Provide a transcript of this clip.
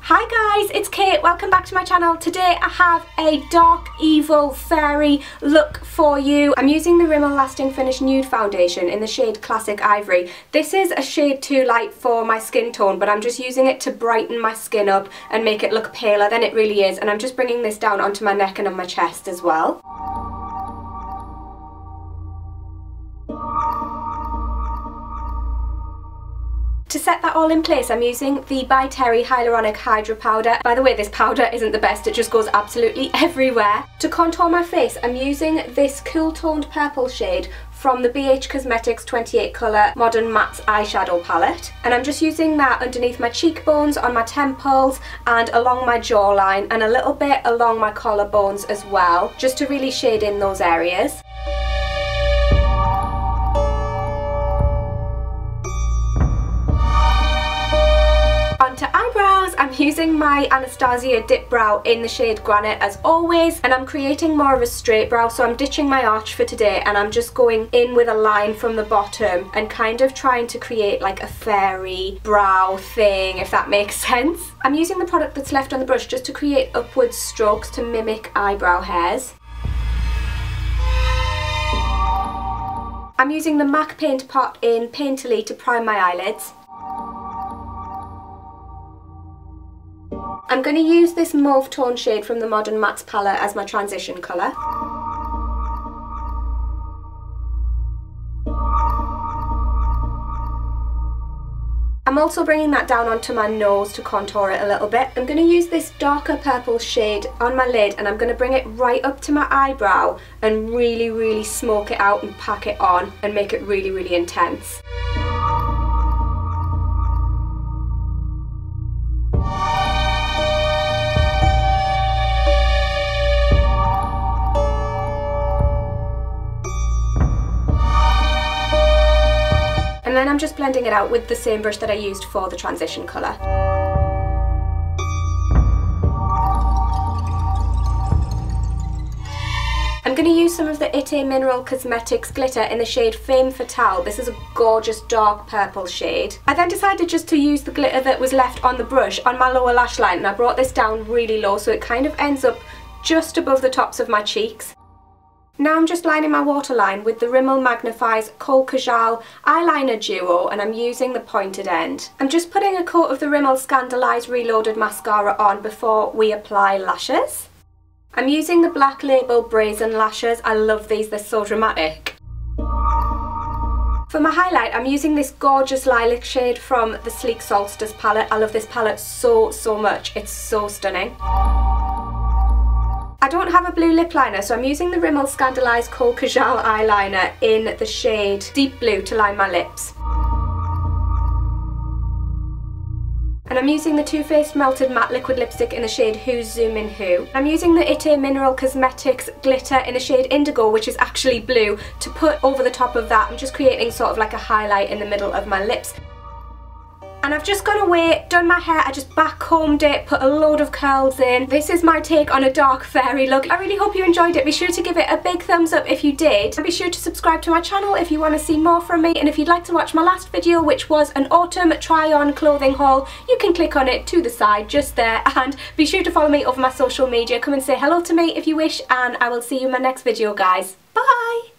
Hi guys, it's Kate. Welcome back to my channel. Today I have a dark, evil, fairy look for you. I'm using the Rimmel Lasting Finish Nude Foundation in the shade Classic Ivory. This is a shade too light for my skin tone, but I'm just using it to brighten my skin up and make it look paler than it really is. And I'm just bringing this down onto my neck and on my chest as well. To set that all in place, I'm using the By Terry Hyaluronic Hydra powder. By the way, this powder isn't the best, it just goes absolutely everywhere. To contour my face, I'm using this cool toned purple shade from the BH Cosmetics 28 colour Modern Mattes eyeshadow palette. And I'm just using that underneath my cheekbones, on my temples and along my jawline and a little bit along my collarbones as well, just to really shade in those areas. Onto eyebrows, I'm using my Anastasia Dipbrow in the shade Granite as always, and I'm creating more of a straight brow, so I'm ditching my arch for today and I'm just going in with a line from the bottom and kind of trying to create like a fairy brow thing, if that makes sense. I'm using the product that's left on the brush just to create upward strokes to mimic eyebrow hairs. I'm using the MAC Paintpot in Painterly to prime my eyelids. I'm going to use this mauve tone shade from the Modern Mattes palette as my transition colour. I'm also bringing that down onto my nose to contour it a little bit. I'm going to use this darker purple shade on my lid and I'm going to bring it right up to my eyebrow and really smoke it out and pack it on and make it really intense. And then I'm just blending it out with the same brush that I used for the transition colour. I'm going to use some of the Itay Mineral Cosmetics glitter in the shade Femme Fatale. This is a gorgeous dark purple shade. I then decided just to use the glitter that was left on the brush on my lower lash line, and I brought this down really low so it kind of ends up just above the tops of my cheeks. Now I'm just lining my waterline with the Rimmel Magnif'eyes Kohl Kajal Eyeliner Duo, and I'm using the pointed end. I'm just putting a coat of the Rimmel Scandaleyes Reloaded Mascara on before we apply lashes. I'm using the Black Label Brazen Lashes. I love these, they're so dramatic. For my highlight, I'm using this gorgeous lilac shade from the Sleek Solstice palette. I love this palette so much, it's so stunning. I don't have a blue lip liner, so I'm using the Rimmel Scandaleyes Kohl Kajal eyeliner in the shade Deep Blue to line my lips. And I'm using the Too Faced Melted Matte Liquid Lipstick in the shade Who's Zoomin' Who. I'm using the Itay Mineral Cosmetics glitter in the shade Indigo, which is actually blue, to put over the top of that. I'm just creating sort of like a highlight in the middle of my lips. And I've just gone away, done my hair, I just back-combed it, put a load of curls in. This is my take on a dark fairy look. I really hope you enjoyed it. Be sure to give it a big thumbs up if you did. And be sure to subscribe to my channel if you want to see more from me. And if you'd like to watch my last video, which was an autumn try-on clothing haul, you can click on it to the side just there. And be sure to follow me over my social media. Come and say hello to me if you wish, and I will see you in my next video, guys. Bye!